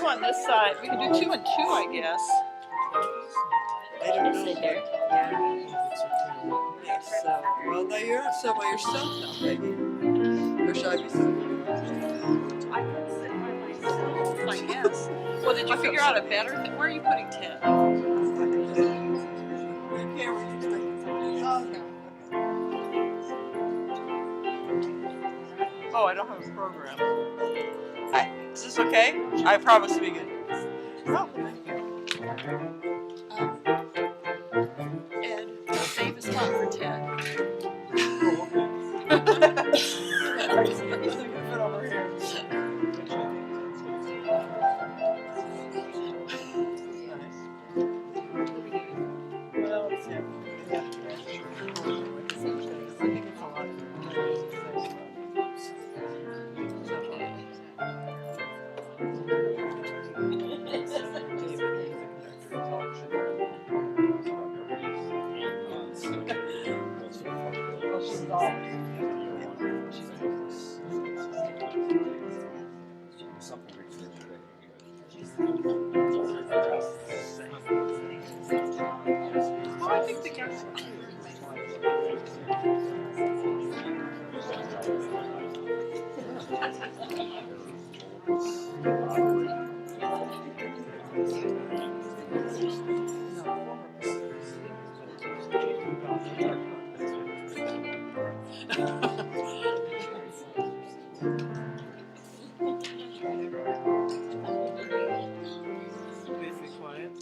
on this side. We can do 2 and 2, I guess. I don't know. Sit there. Yeah. So, well, now you're not so by yourself now, Peggy. Or should I be sitting? I can sit by myself, I guess. Well, did you figure out a better thing? Where are you putting 10? Here, we can stay. Oh, I don't have a program. Is this okay? I promise to be good. Oh, thank you. Ed, save a spot for 10. He's gonna fit over here. What else? Yeah. Oh, I think the guys are cute. Basically quiet.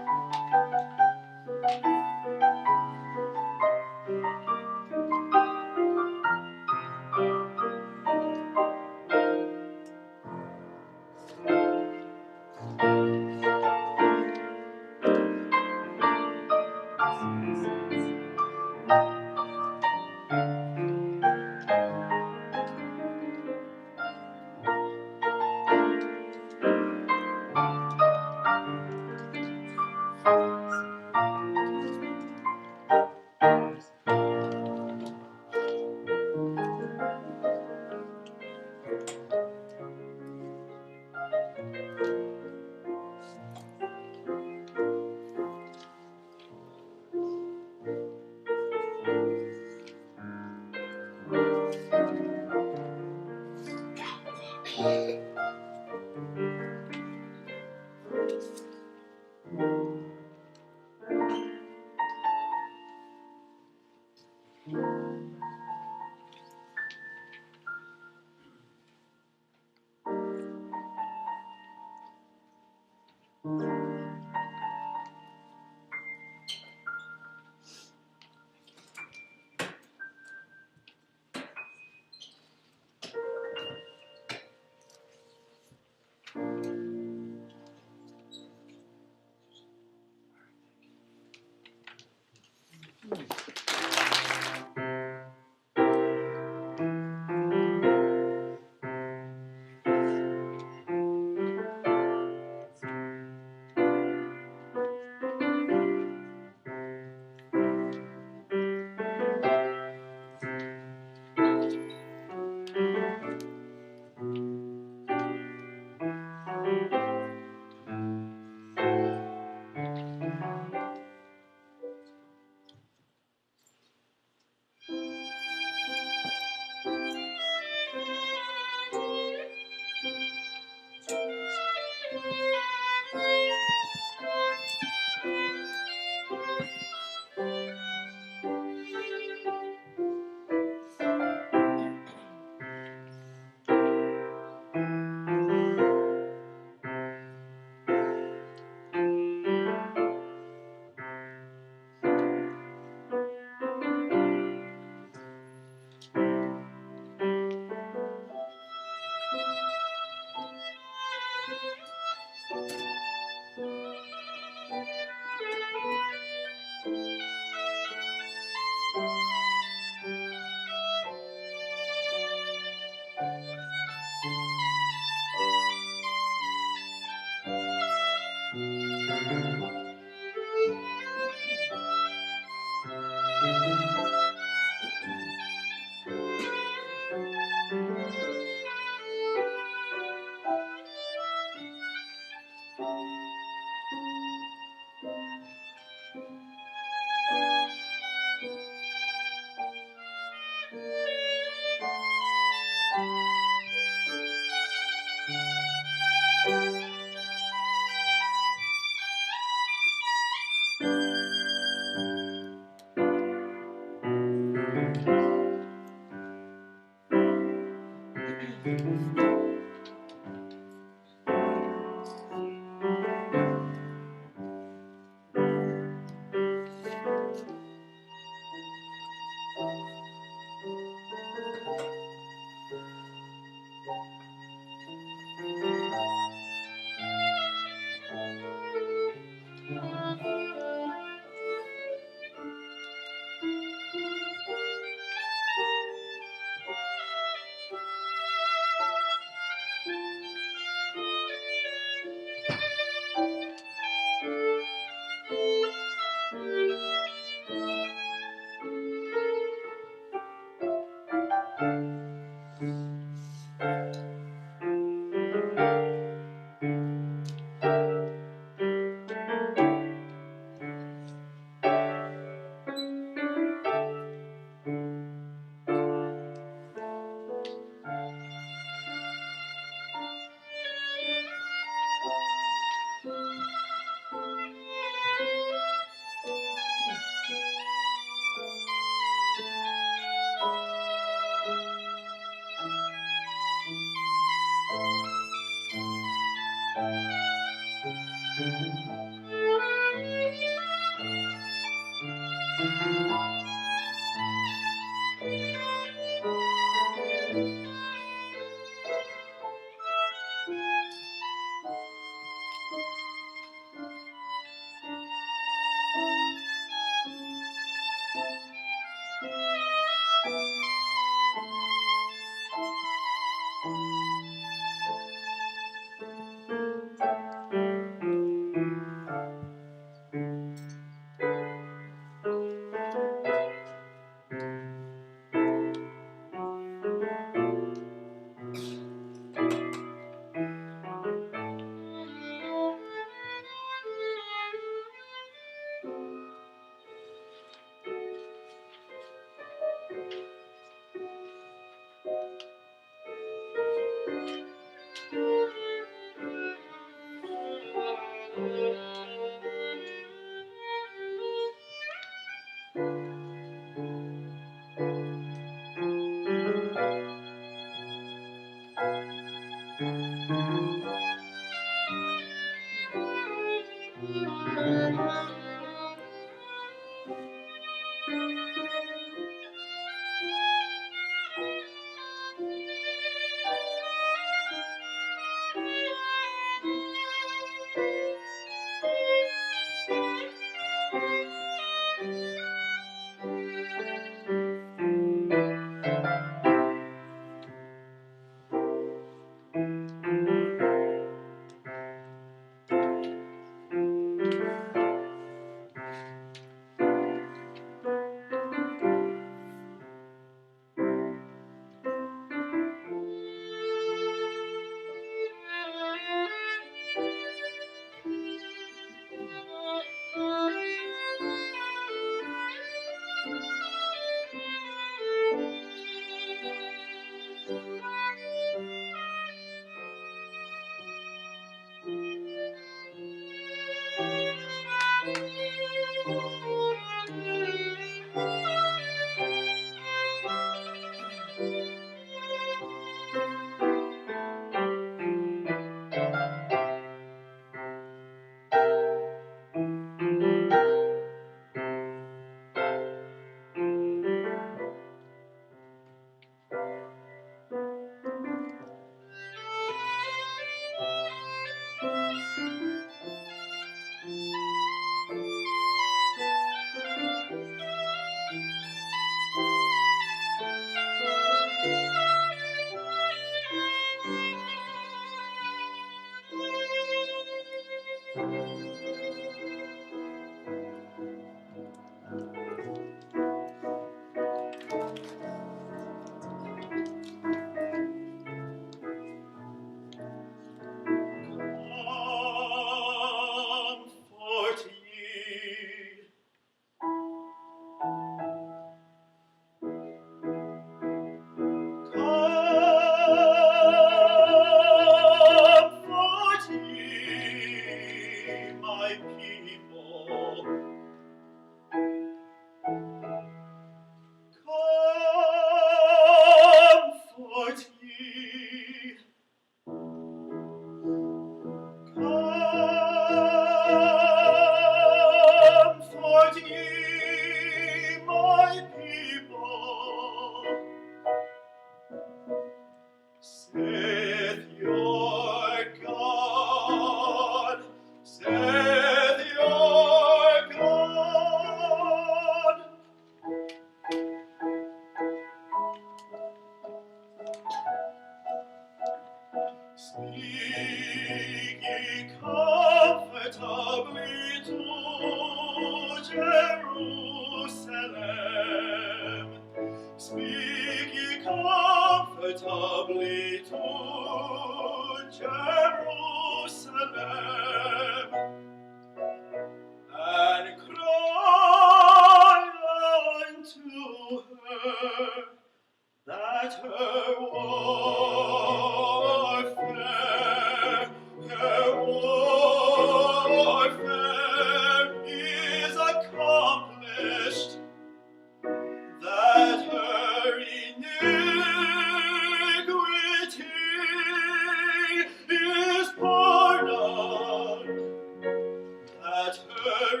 That her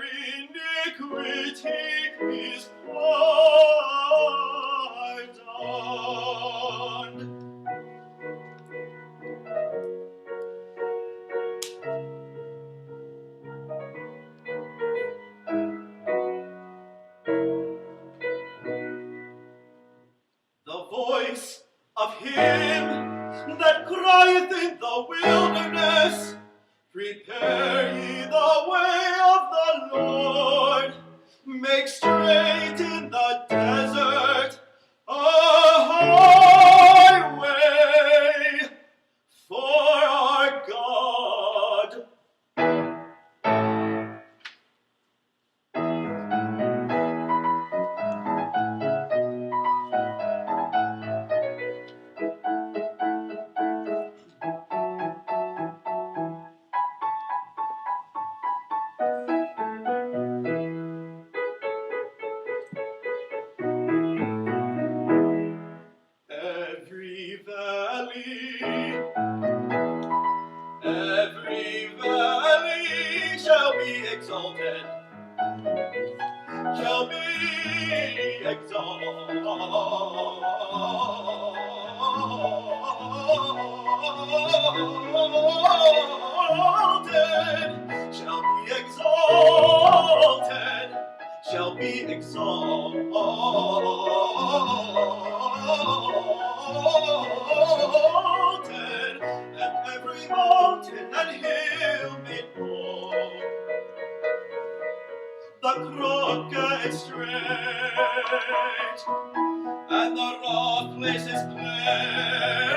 iniquity is him that crieth in the wilderness, prepare ye the way of the Lord, make straight in the desert a highway for our God. Every valley shall be exalted, shall be exalted, shall be exalted, shall be exalted, and every mountain and hill made low, the crooked straight, and the rough places plain.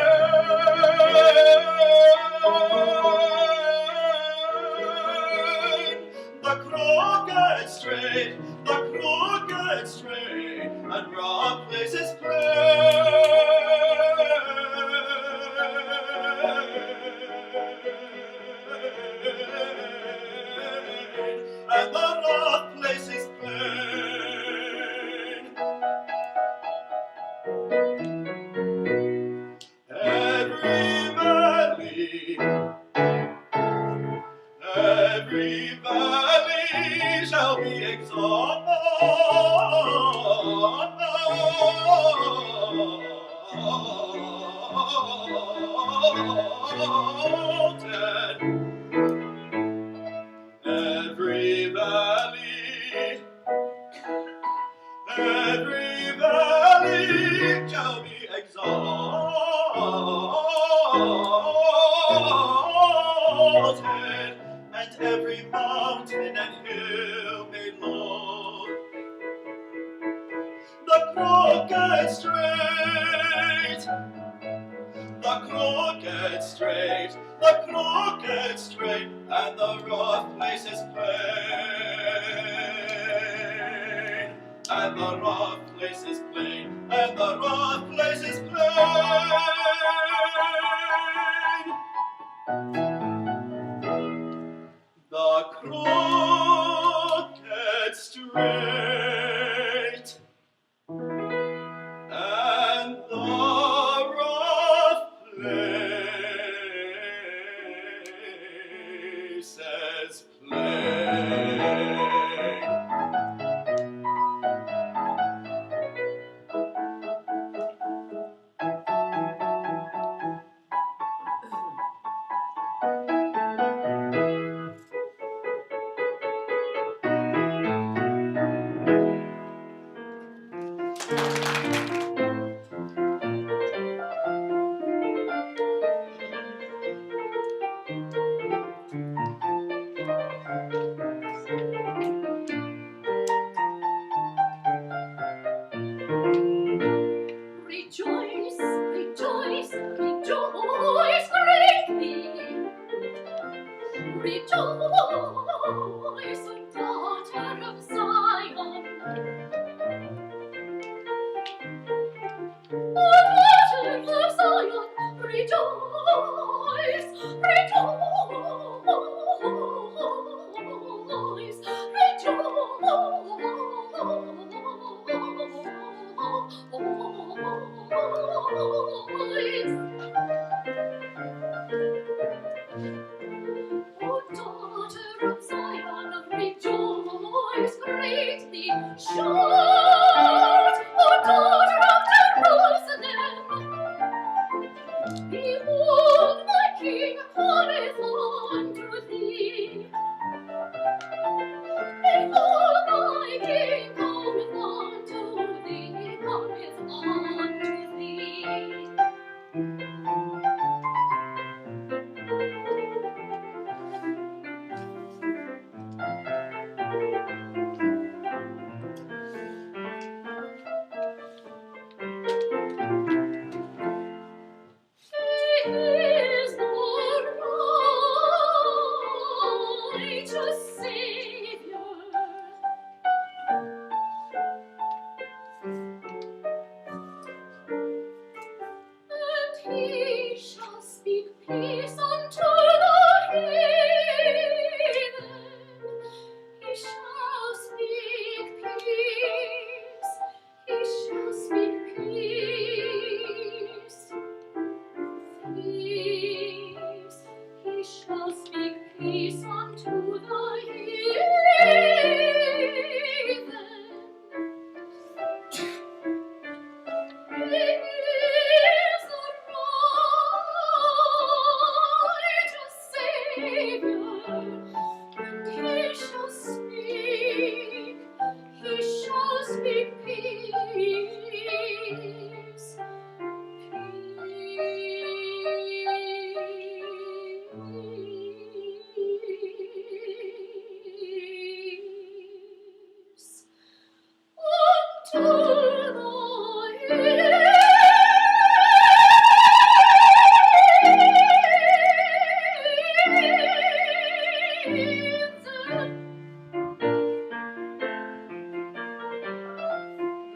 The crooked straight, and rough places plain, and the rough places plain. Every valley shall be exalted, every valley shall be exalted, and every mountain and hill made low. The crooked straight, and the rough places plain, and the rough places plain, and the rough places plain. The crooked straight, and the rough places plain. Rejoice, rejoice, rejoice greatly. Rejoice, O daughter of Zion. O daughter of Zion, rejoice, rejoice, rejoice. O daughter of Zion, rejoice greatly. Shout, O daughter of Jerusalem. Behold, my King cometh unto thee. Behold, my King cometh unto thee, cometh unto thee.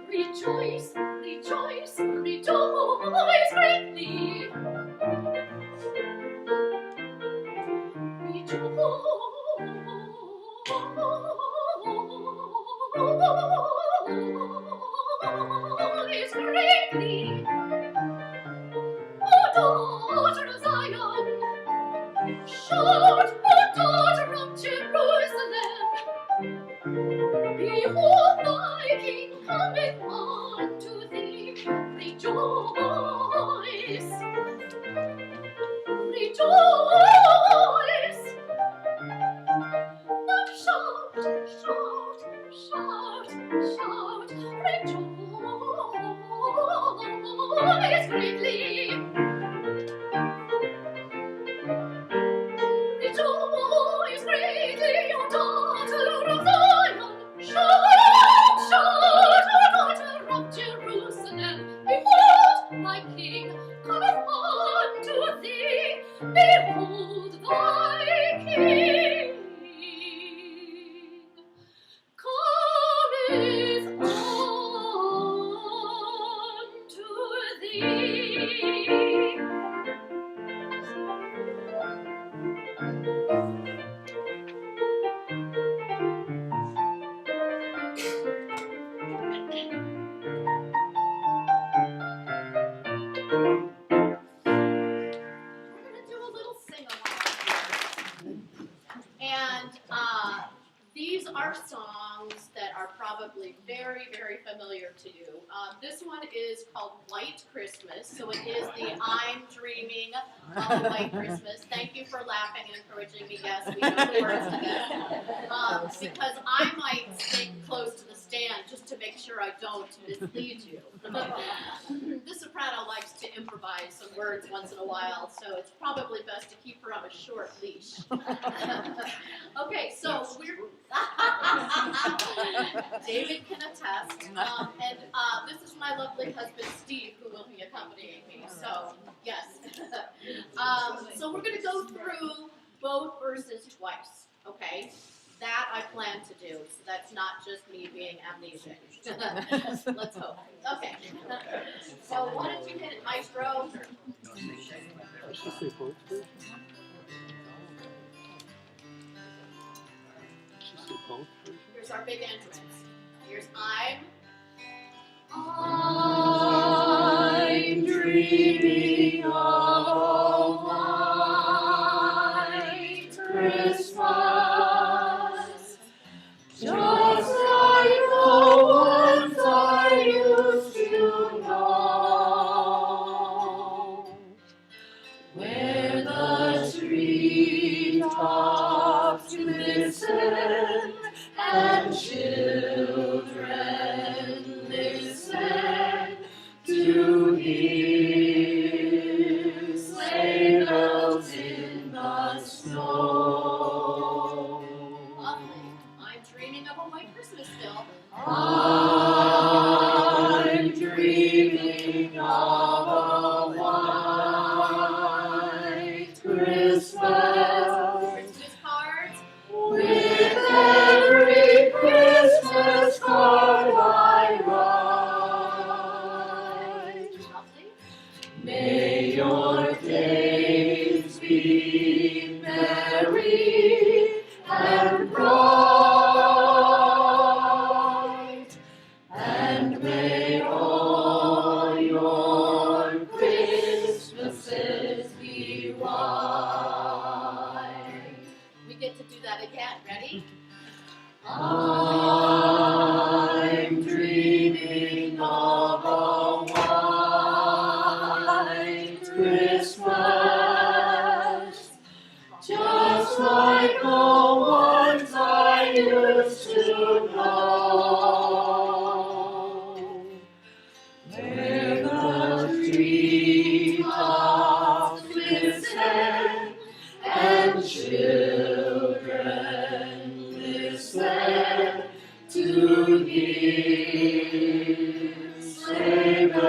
Rejoice, rejoice, rejoice greatly. Rejoice greatly, O daughter of Zion. Shout, O daughter of Jerusalem. Behold, thy King cometh unto thee. Rejoice, rejoice. But shout, shout, shout, shout. Rejoice greatly. Rejoice greatly, O daughter of Zion. Shout, shout, O daughter of Jerusalem. Behold, thy King cometh unto thee. Behold, thy King cometh unto thee. And these are songs that are probably very, very familiar to you. This one is called White Christmas, so it is the I'm Dreaming of White Christmas. Thank you for laughing and encouraging me. Yes, we know the words to this. Because I might stay close to the stand just to make sure I don't mislead you. The soprano likes to improvise some words once in a while, so it's probably best to keep her on a short leash. Okay, so we're David can attest, and this is my lovely husband Steve who will be accompanying me. So yes, so we're going to go through both verses twice. Okay, that I plan to do. So that's not just me being amnesic. Let's hope. Okay. So why don't you hit it, Maestro? Here's our big entrance. Here's I'm dreaming of a white Christmas, just like the ones I used to know, where the treetops glisten and children listen to hear sleigh bells in the snow. Lovely. I'm dreaming of a white Christmas still. I'm dreaming of a white Christmas. Christmas cards. With every Christmas card I write. Lovely. May your days be merry and bright, and may all your Christmases be white. We get to do that again. Ready? I'm dreaming of a white Christmas, just like the ones I used to know, where the treetops glisten and children listen to hear sleigh bells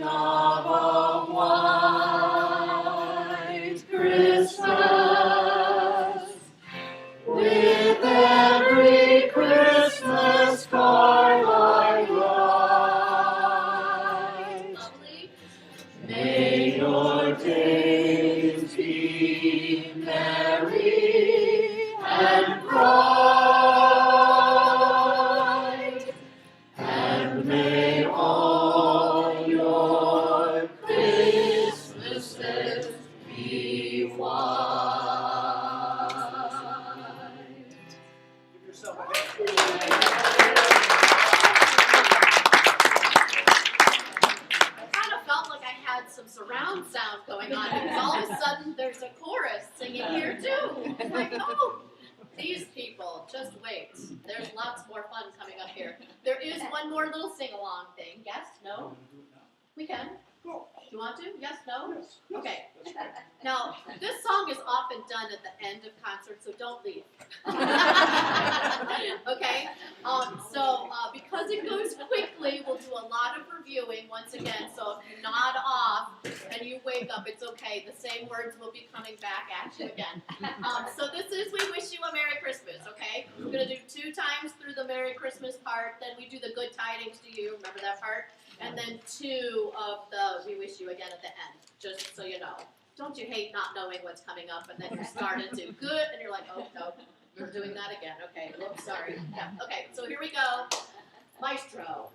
of a white Christmas, with every Christmas card I write. May your days be merry and bright, and may all your Christmases be white. Give yourself a hand. I kind of felt like I had some surround sound going on because all of a sudden there's a chorus singing here too. It's like, oh, these people, just wait. There's lots more fun coming up here. There is one more little sing-along thing. Yes? No? We can. Do you want to? Yes? No? Okay. Now, this song is often done at the end of concerts, so don't leave. Okay? Because it goes quickly, we'll do a lot of reviewing once again. So if you nod off and you wake up, it's okay. The same words will be coming back at you again. So this is We Wish You a Merry Christmas, okay? We're going to do 2 times through the Merry Christmas part. Then we do the Good Tidings to You. Remember that part? And then 2 of the We Wish You Again at the end, just so you know. Don't you hate not knowing what's coming up and then you start into good and you're like, oh, no, we're doing that again. Okay, whoops, sorry. Yeah, okay, so here we go. Maestro.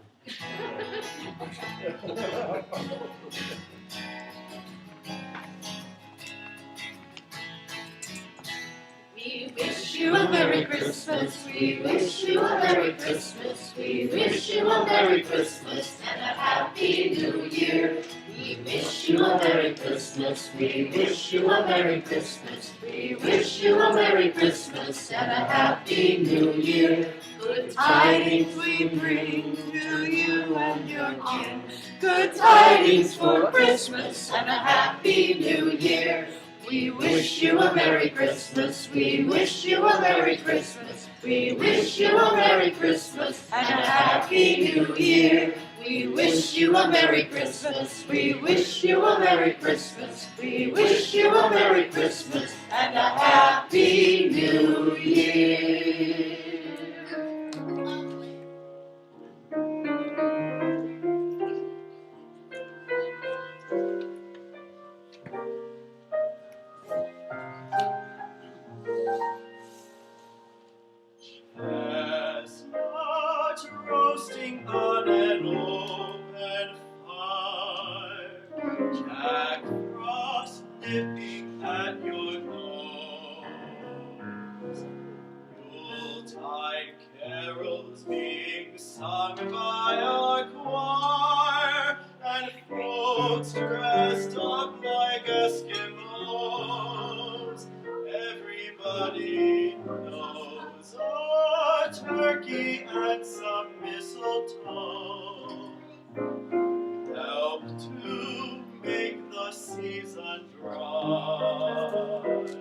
We wish you a Merry Christmas. We wish you a Merry Christmas. We wish you a Merry Christmas and a Happy New Year. We wish you a Merry Christmas. We wish you a Merry Christmas. We wish you a Merry Christmas and a Happy New Year. Good tidings we bring to you and your kin. Good tidings for Christmas and a Happy New Year. We wish you a Merry Christmas. We wish you a Merry Christmas. We wish you a Merry Christmas and a Happy New Year. We wish you a Merry Christmas. We wish you a Merry Christmas. We wish you a Merry Christmas and a Happy New Year. Chestnut roasting on an open fire, Jack Frost nipping at your nose, Yuletide carols being sung by a choir, and folks dressed up like Eskimos. Everybody knows a turkey and some mistletoe help to make the season bright.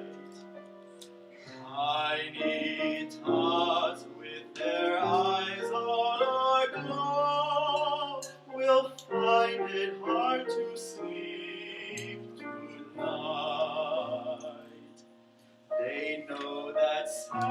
Tiny tots with their eyes all aglow will find it hard to sleep tonight. They know that Santa's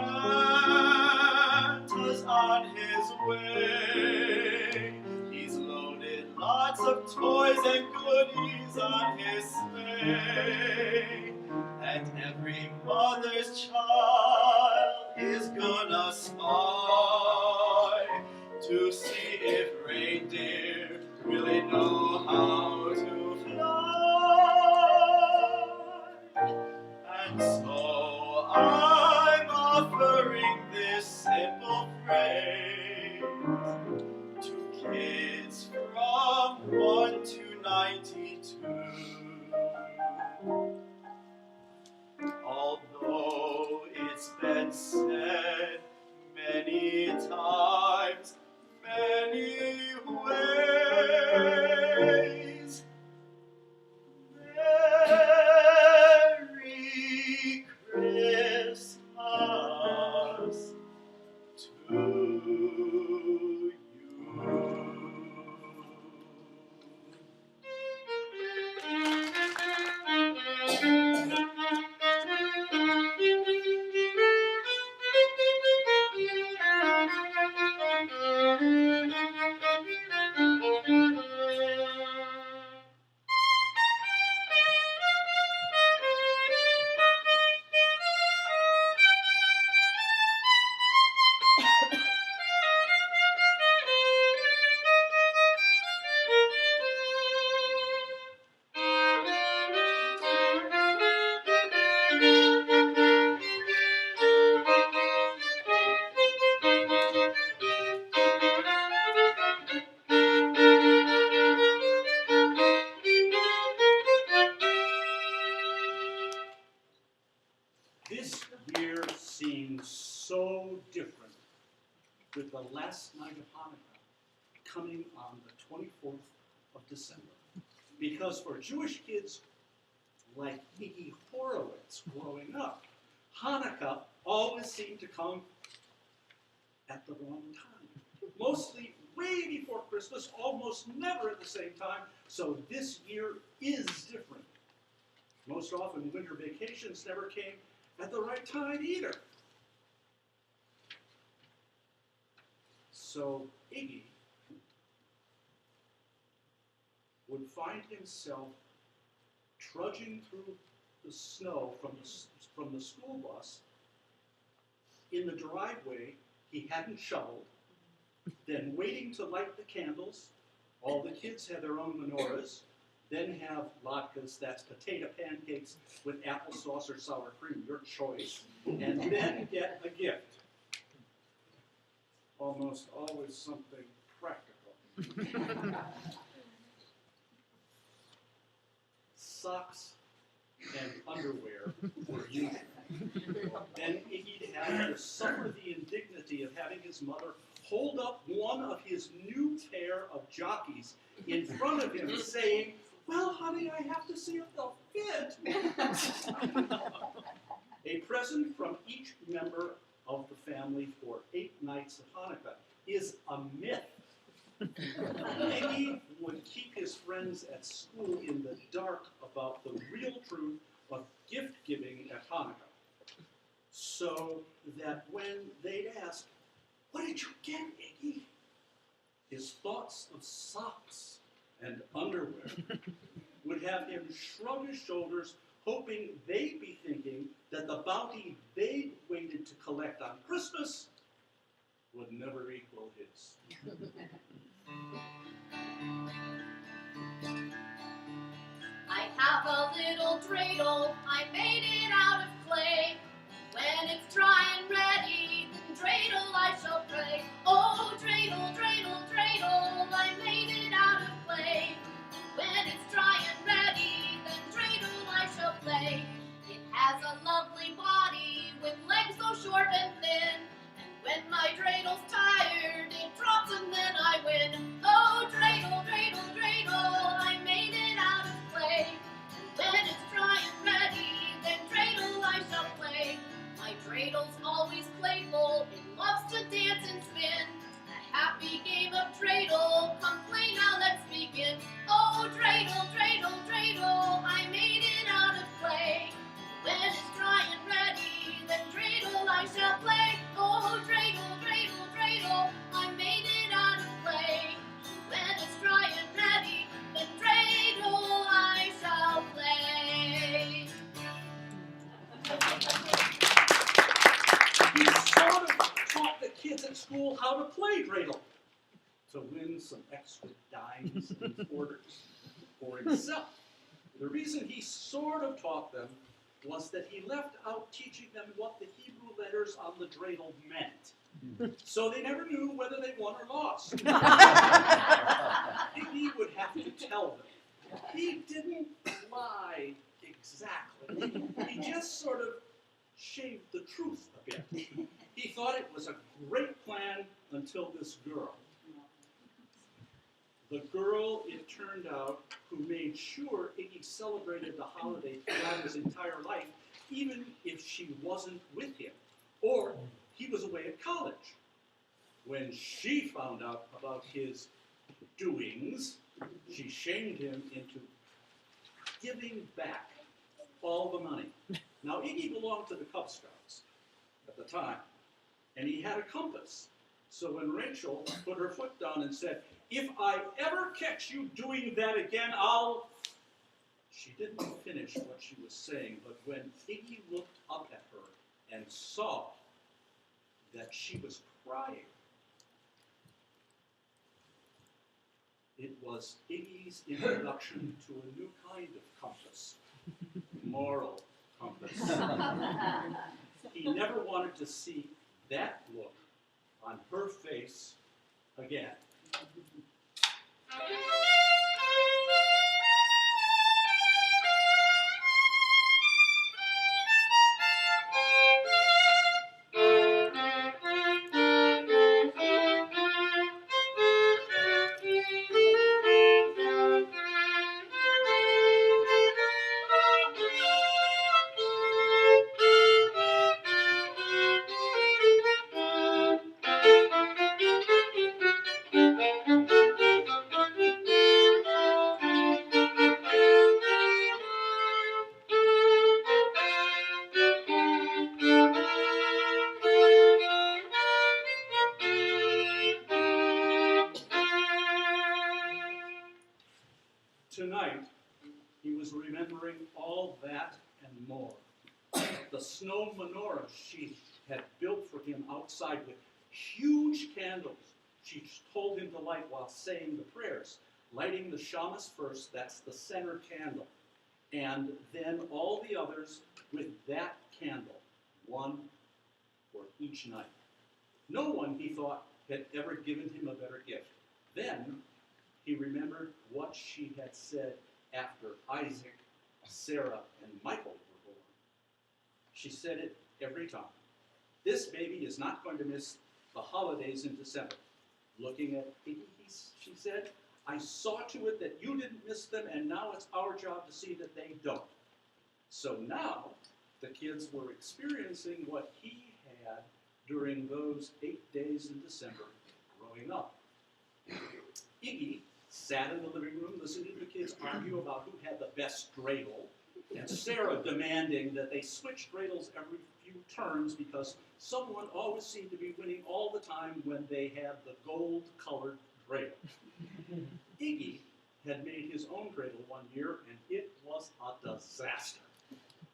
on his way. He's loaded lots of toys and goodies on his sleigh. And every mother's child is gonna spy to see if reindeer really know how to fly. And so I'm offering this simple phrase to kids from 1 to 92. Although it's been said many times, many ways, Merry Christmas to you. the last night of Hanukkah, coming on the 24th of December. Because for Jewish kids like Iggy Horowitz growing up, Hanukkah always seemed to come at the wrong time. Mostly way before Christmas, almost never at the same time, so this year is different. Most often, winter vacations never came at the right time either. So Iggy would find himself trudging through the snow from the school bus in the driveway he hadn't shoveled, then waiting to light the candles. All the kids have their own menorahs, then have latkes, that's potato pancakes with applesauce or sour cream, your choice, and then get a gift. Almost always something practical. Socks and underwear were used. Then Iggy'd have to suffer the indignity of having his mother hold up one of his new pair of jockeys in front of him saying, "Well, honey, I have to see if they'll fit." A present from each member of the family for 8 nights of Hanukkah is a myth. Iggy would keep his friends at school in the dark about the real truth of gift giving at Hanukkah, so that when they'd ask, "What did you get, Iggy?" his thoughts of socks and underwear would have him shrug his shoulders, hoping they'd be thinking that the bounty they'd waited to collect on Christmas would never equal his. I have a little dreidel, I made it out of clay. When it's dry and ready, then dreidel I shall play. Oh, dreidel, dreidel, dreidel, I made it out of clay. When it's dry and ready, then dreidel I shall play. It has a lovely body with legs so short and thin. And when my dreidel's tired, it drops and then I win. Oh, dreidel, dreidel, dreidel, I made it out of clay. And when it's dry and ready, then dreidel I shall play. My dreidel's always playful, it loves to dance and spin. A happy game of dreidel, come play now, let's begin. Oh, dreidel, dreidel, dreidel, I made it out of clay. When it's dry and ready, then dreidel I shall play. Oh, dreidel, dreidel, dreidel, I made it out of clay. When it's dry and ready, then dreidel I shall play. He sort of taught the kids at school how to play dreidel to win some extra dimes and quarters for himself. The reason he sort of taught them was that he left out teaching them what the Hebrew letters on the dreidel meant. So they never knew whether they won or lost. He would have to tell them. He didn't lie exactly. He just sort of shaved the truth a bit. He thought it was a great plan until this girl. The girl, it turned out, who made sure Iggy celebrated the holiday throughout his entire life, even if she wasn't with him, or he was away at college. When she found out about his doings, she shamed him into giving back all the money. Now, Iggy belonged to the Cub Scouts at the time, and he had a compass. So when Rachel put her foot down and said, "If I ever catch you doing that again, I'll..." She didn't finish what she was saying, but when Iggy looked up at her and saw that she was crying, it was Iggy's introduction to a new kind of compass, moral compass. He never wanted to see that look on her face again. He was remembering all that and more. The snow menorah she had built for him outside with huge candles she told him to light while saying the prayers. Lighting the shamus first, that's the center candle, and then all the others with that candle, one for each night. No one, he thought, had ever given him a better gift. Then he remembered what she had said after Isaac, Sarah, and Michael were born. She said it every time. This baby is not going to miss the holidays in December. Looking at Iggy, she said, I saw to it that you didn't miss them, and now it's our job to see that they don't. So now the kids were experiencing what he had during those 8 days in December growing up. Iggy sat in the living room listening to the kids argue about who had the best dreidel, and Sarah demanding that they switch dreidels every few turns because someone always seemed to be winning all the time when they had the gold-colored dreidel. Iggy had made his own dreidel one year, and it was a disaster.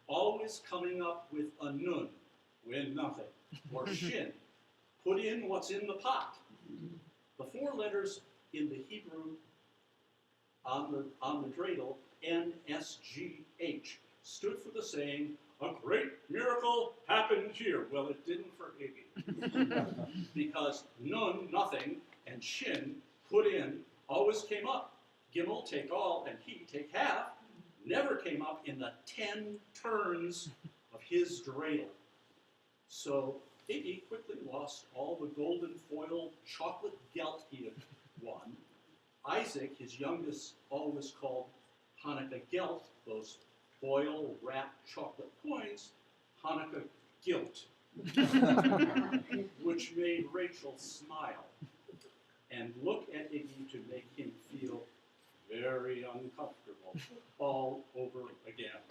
Always coming up with a nun, win nothing, or shin, put in what's in the pot. The 4 letters in the Hebrew on the dreidel, NSGH, stood for the saying, a great miracle happened here. Well, it didn't for Iggy. Because nun, nothing, and shin, put in, always came up. Gimel, take all, and he, take half, never came up in the 10 turns of his dreidel. So Iggy quickly lost all the golden foil chocolate gelt he had won. Isaac, his youngest, always called Hanukkah gelt, those foil-wrapped chocolate coins, Hanukkah guilt, which made Rachel smile and look at Iggy to make him feel very uncomfortable all over again.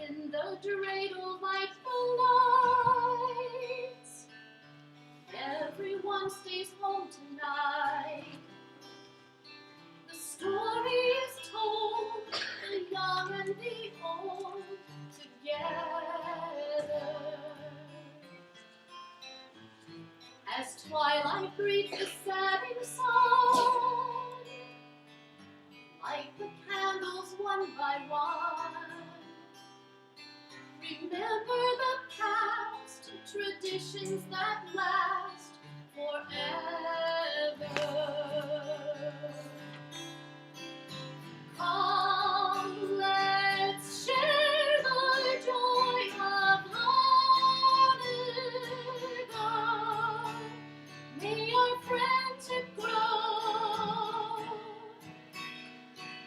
In the dreidel light the lights. Everyone stays home tonight. The story is told, the young and the old together. As twilight greets the setting sun, light the candles one by one. Remember the past, traditions that last forever. Come, let's share the joy of Hanukkah. May our friendship grow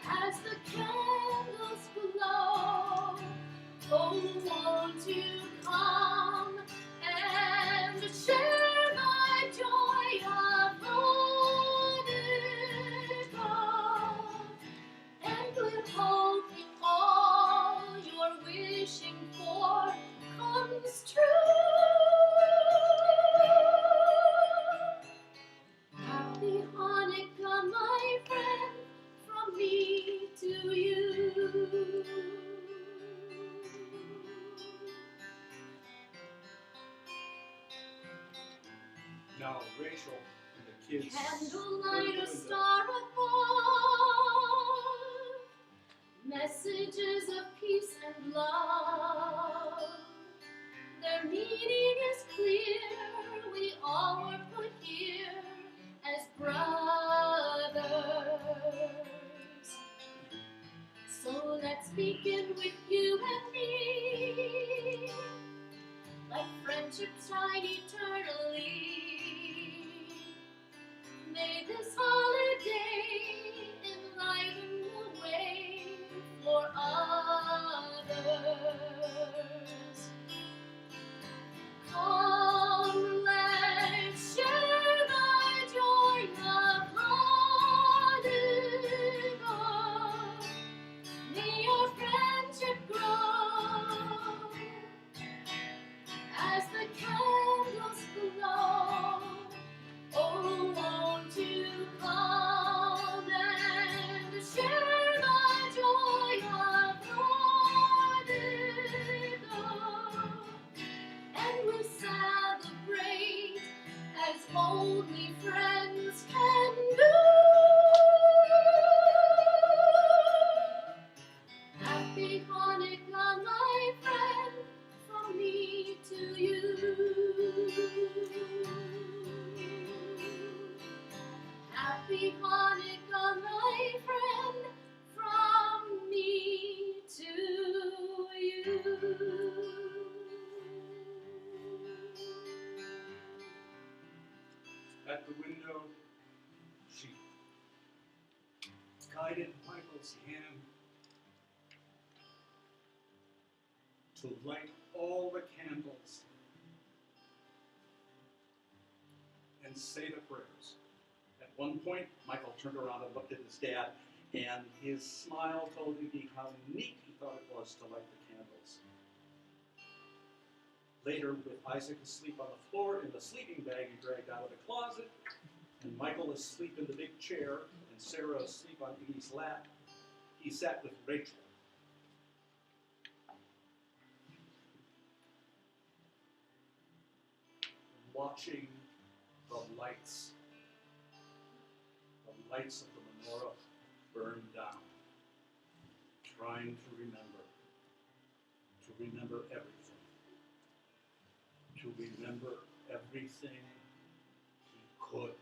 as the candles glow. Oh, won't you come and share my joy of Hanukkah, and with hoping all you're wishing for comes true. Happy Hanukkah, my friend, from me to you. Now Rachel and the kids Candlelight, a star above, messages of peace and love. Their meaning is clear, we all were put here as brothers. So let's begin with you and me, like friendship shine eternally. May this holiday enliven the way for others. Come, let's share the joy of Hanukkah. May our friendship grow only friends can do. Happy Hanukkah, my friend, from me to you. Happy Hanukkah, my friend, from me to you. At the window, she guided Michael's hand to light all the candles and say the prayers. At one point, Michael turned around and looked at his dad, and his smile told Iggy how neat he thought it was to light the candles. Later, with Isaac asleep on the floor in the sleeping bag he dragged out of the closet, and Michael asleep in the big chair, and Sarah asleep on Iggy's lap, he sat with Rachel. Watching the lights of the menorah burn down, trying to remember everything, he could.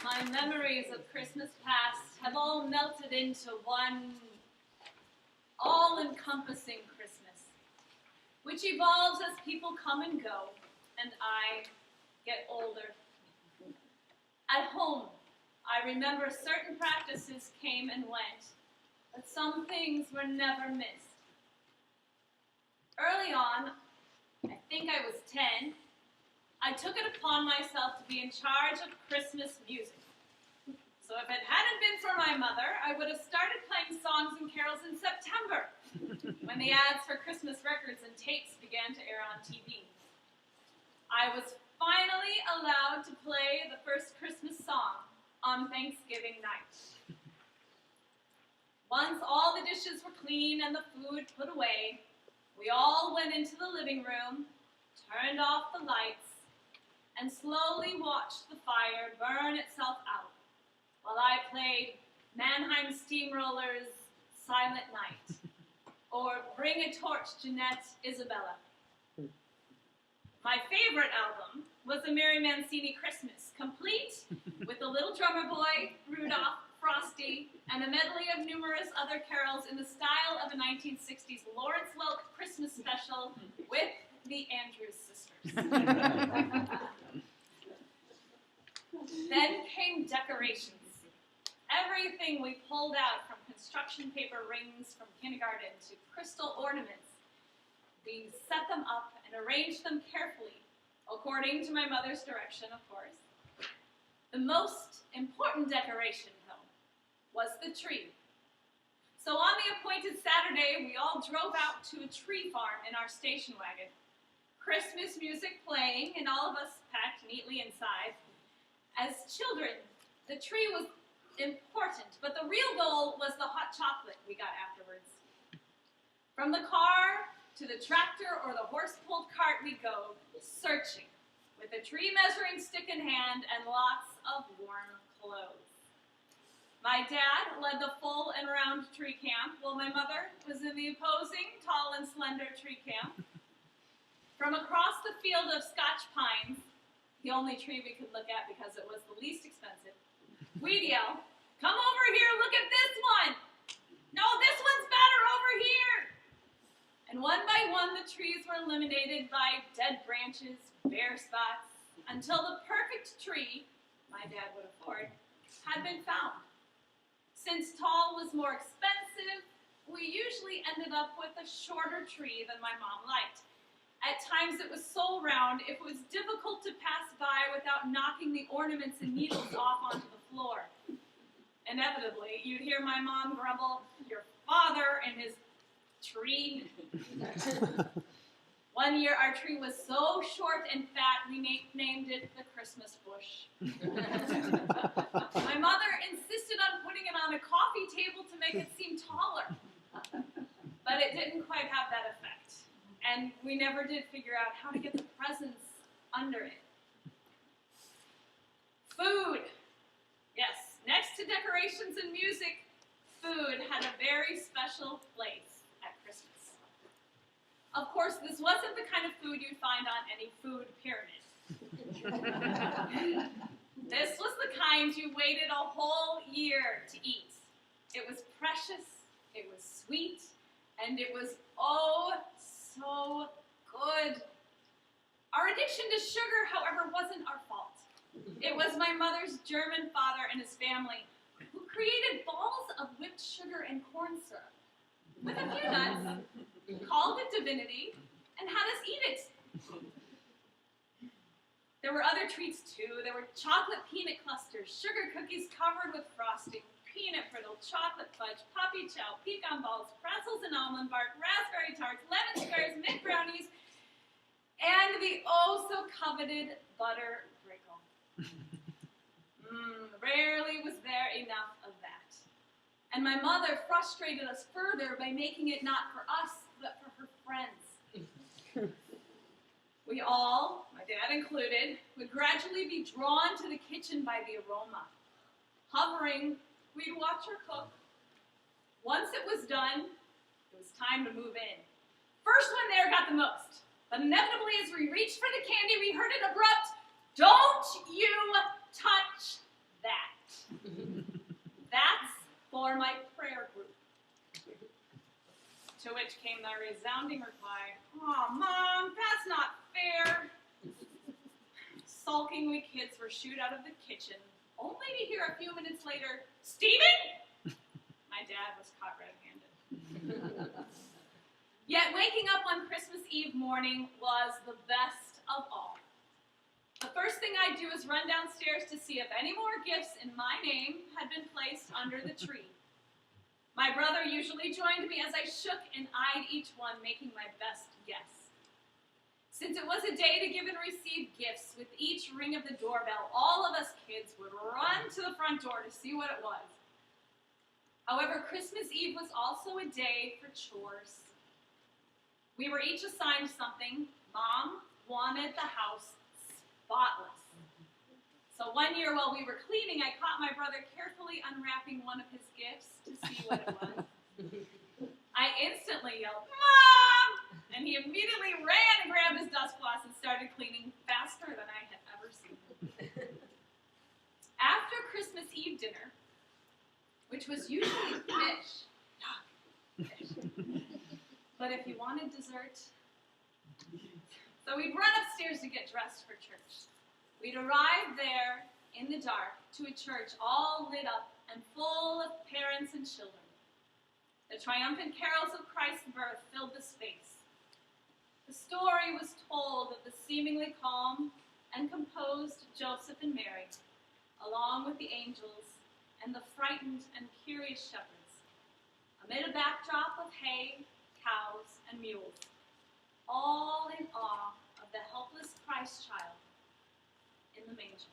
My memories of Christmas past have all melted into one all-encompassing Christmas, which evolves as people come and go, and I get older. At home, I remember certain practices came and went, but some things were never missed. Early on, I think I was 10, I took it upon myself to be in charge of Christmas music. So if it hadn't been for my mother, I would have started playing songs and carols in September, when the ads for Christmas records and tapes began to air on TV. I was finally allowed to play the first Christmas song on Thanksgiving night. Once all the dishes were clean and the food put away, we all went into the living room, turned off the lights, and slowly watched the fire burn itself out while I played Mannheim Steamroller's Silent Night, or Bring a Torch, Jeanette, Isabella. My favorite album was The Mary Mancini Christmas, complete with the Little Drummer Boy, Rudolph, Frosty, and a medley of numerous other carols in the style of a 1960s Lawrence Welk Christmas special with the Andrews Sisters. Then came decorations. Everything we pulled out, from construction paper rings from kindergarten to crystal ornaments. We set them up and arranged them carefully, according to my mother's direction, of course. The most important decoration, though, was the tree. So on the appointed Saturday, we all drove out to a tree farm in our station wagon. Christmas music playing and all of us packed neatly inside. As children, the tree was important, but the real goal was the hot chocolate we got afterwards. From the car to the tractor or the horse-pulled cart we go, searching, with a tree measuring stick in hand and lots of warm clothes. My dad led the full and round tree camp, while my mother was in the opposing tall and slender tree camp. From across the field of Scotch pines, the only tree we could look at because it was the least expensive, we'd yell, "Come over here, look at this one! No, this one's better over here!" And one by one, the trees were eliminated by dead branches, bare spots, until the perfect tree, my dad would afford, had been found. Since tall was more expensive, we usually ended up with a shorter tree than my mom liked. At times it was so round, it was difficult to pass by without knocking the ornaments and needles off onto the floor. Inevitably, you'd hear my mom grumble, "Your father and his tree." One year our tree was so short and fat, we named it the Christmas bush. My mother insisted on putting it on a coffee table to make it seem taller. But it didn't quite have that effect. And we never did figure out how to get the presents under it. Food. Yes, next to decorations and music, food had a very special place at Christmas. Of course, this wasn't the kind of food you'd find on any food pyramid. This was the kind you waited a whole year to eat. It was precious, it was sweet, and it was oh so good. Our addiction to sugar, however, wasn't our fault. It was my mother's German father and his family who created balls of whipped sugar and corn syrup with a few nuts, called it divinity, and had us eat it. There were other treats too. There were chocolate peanut clusters, sugar cookies covered with frosting, peanut brittle, chocolate fudge, puppy chow, pecan balls, pretzels and almond bark, raspberry tarts, lemon squares, mint brownies, and the oh so coveted butter brickle. Rarely was there enough of that. And my mother frustrated us further by making it not for us, but for her friends. We all, my dad included, would gradually be drawn to the kitchen by the aroma. Hovering, we'd watch her cook. Once it was done, it was time to move in. First one there got the most, but inevitably as we reached for the candy, we heard an abrupt, "Don't you touch that." That's for my prayer group. To which came the resounding reply, "Aw, Mom, that's not fair." Sulking we kids were shooed out of the kitchen, only to hear a few minutes later, "Stephen?" My dad was caught red-handed. Yet waking up on Christmas Eve morning was the best of all. The first thing I'd do is run downstairs to see if any more gifts in my name had been placed under the tree. My brother usually joined me as I shook and eyed each one, making my best guess. Since it was a day to give and receive gifts, with each ring of the doorbell, all of us kids would run to the front door to see what it was. However, Christmas Eve was also a day for chores. We were each assigned something. Mom wanted the house spotless. So one year while we were cleaning, I caught my brother carefully unwrapping one of his gifts to see what it was. I instantly yelled, "Mom!" And he immediately ran and grabbed his dust cloth and started cleaning faster than I had ever seen him. After Christmas Eve dinner, which was usually fish, but if you wanted dessert, so we'd run upstairs to get dressed for church. We'd arrive there in the dark to a church all lit up and full of parents and children. The triumphant carols of Christ's birth filled the space. The story was told of the seemingly calm and composed Joseph and Mary, along with the angels and the frightened and curious shepherds, amid a backdrop of hay, cows, and mules, all in awe of the helpless Christ child in the manger.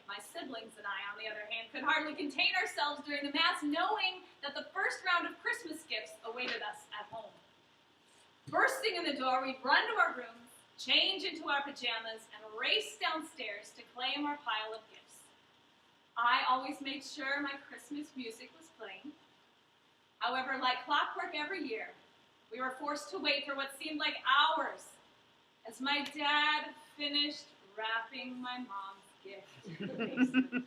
My siblings and I, on the other hand, could hardly contain ourselves during the Mass, knowing that the first round of Christmas gifts awaited us at home. Bursting in the door, we'd run to our rooms, change into our pajamas, and race downstairs to claim our pile of gifts. I always made sure my Christmas music was playing. However, like clockwork every year, we were forced to wait for what seemed like hours as my dad finished wrapping my mom's gift in the basement.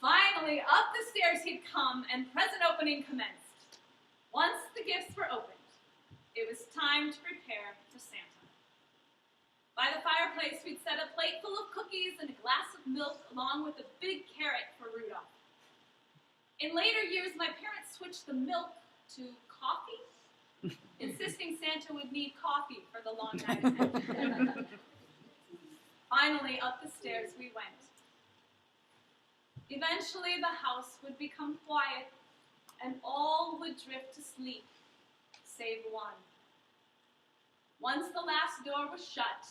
Finally, up the stairs he'd come, and present opening commenced. Once the gifts were opened, it was time to prepare for Santa. By the fireplace, we'd set a plate full of cookies and a glass of milk, along with a big carrot for Rudolph. In later years, my parents switched the milk to coffee, insisting Santa would need coffee for the long night ahead. Finally, up the stairs we went. Eventually, the house would become quiet, and all would drift to sleep, save one. Once the last door was shut,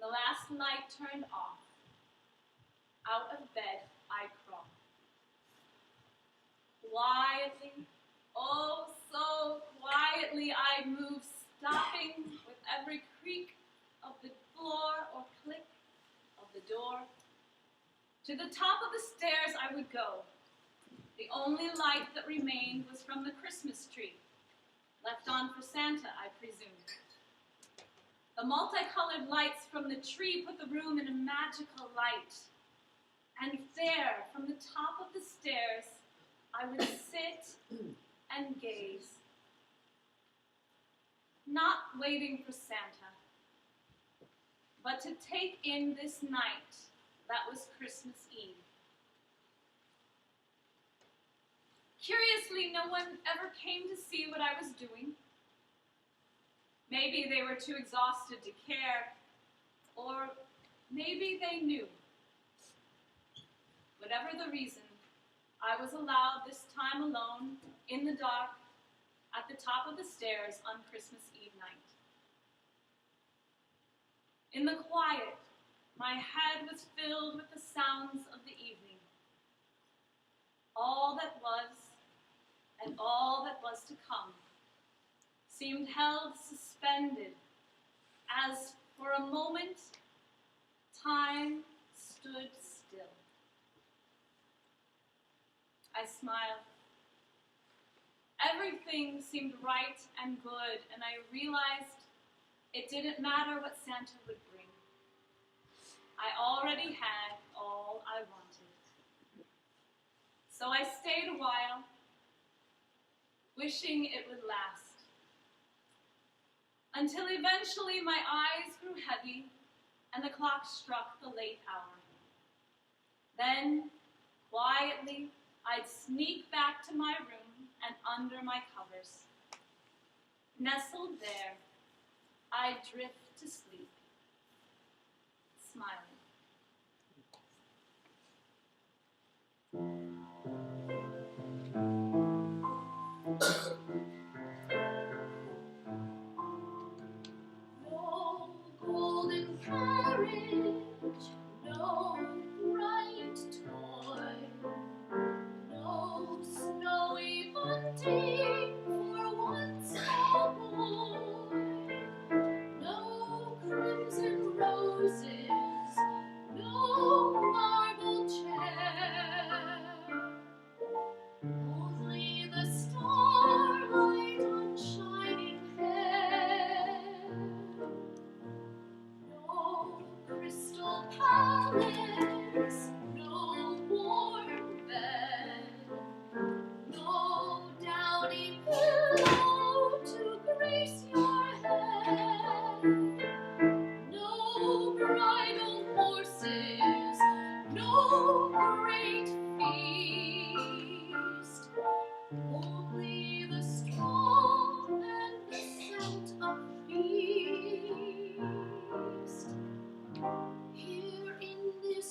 the last light turned off, out of bed I crawled. Quietly, oh so quietly I'd move, stopping with every creak of the floor or click of the door. To the top of the stairs I would go. The only light that remained was from the Christmas tree, left on for Santa, I presumed. The multicolored lights from the tree put the room in a magical light. And there, from the top of the stairs, I would sit and gaze, not waiting for Santa, but to take in this night that was Christmas Eve. Curiously, no one ever came to see what I was doing. Maybe they were too exhausted to care, or maybe they knew. Whatever the reason, I was allowed this time alone, in the dark, at the top of the stairs on Christmas Eve night. In the quiet, my head was filled with the sounds of the evening. All that was, and all that was to come, seemed held suspended, as for a moment, time stood still. I smiled. Everything seemed right and good, and I realized it didn't matter what Santa would bring. I already had all I wanted. So I stayed a while, wishing it would last, until eventually my eyes grew heavy and the clock struck the late hour. Then, quietly, I'd sneak back to my room and under my covers. Nestled there, I'd drift to sleep, smiling. No golden carriage, no bright toy, no snowy bunting for one small boy, no crimson roses, no marble chair, only the starlight on shining hair. No crystal palace, no warm bed, no downy pillow to grace your head, no bridal horses, no great feast, only the straw and the scent of feast. Here in this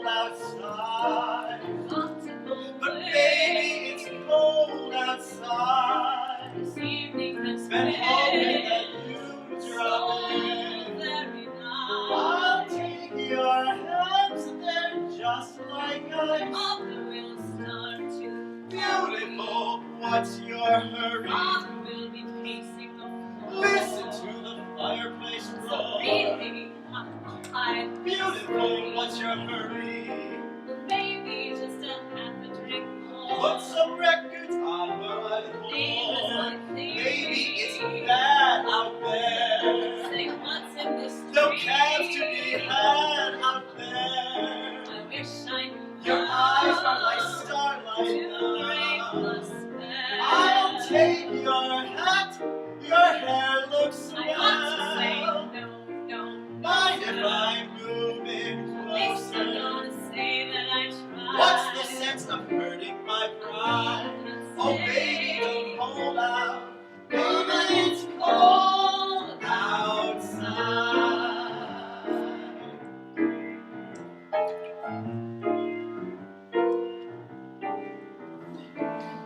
outside. Got to go But away. baby, it's cold outside. This evening has Been hoping that been you'd so drop in. very I'll nice. take your hands, they're just like ice. Mother will start to Beautiful, what's your hurry? Father will be pacing the floor. Listen to the fireplace So roar. really, I'm Beautiful, what's your hurry? maybe just a half a drink more. Put some records on while I Neighbors pour. are thinking. Baby, it's bad out there. Say what's in this No dream? cabs to be had out there. I wish I knew Your eyes are like to starlight break now. the spell. I'll take your hat, your hair looks I want to say swell. no, no, Mind if no. I'm moving At least I'm closer? gonna say that I tried. What's the sense of hurting my pride? Oh baby, don't hold out. Baby, it's cold outside.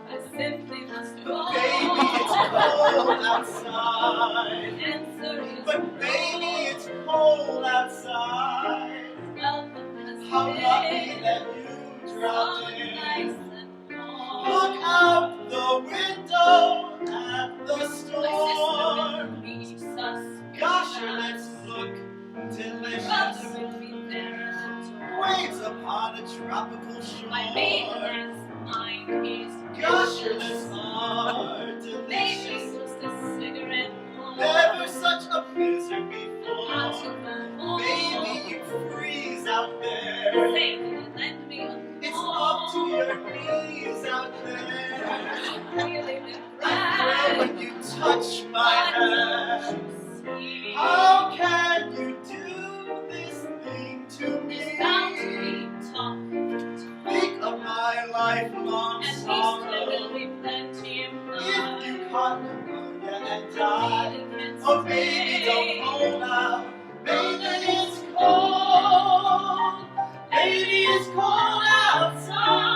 I simply must go. Baby, it's cold outside. Answer is But baby, it's cold outside. welcome has How lucky been that you so dropped in. nice and warm. Look out the window at the My storm. sister will be suspicious. Gosh, your lips look delicious. Brother will be there at the door. Waves upon a tropical shore. My maiden's mind is Gosh, your lips are maybe delicious. just a cigarette more. Never such a blizzard How to before. go home. Baby, you freeze out there. Say, can you lend me a It's up to your knees out there. Really been I pray when you touch my hand. see. How can you do this thing to me? It's bound to be talk. Think of my lifelong At least there sorrow. will be plenty of If you blood. caught pneumonia and died, Bleeding can oh baby, don't stay. hold out. Baby, it's cold. Baby, it's cold outside.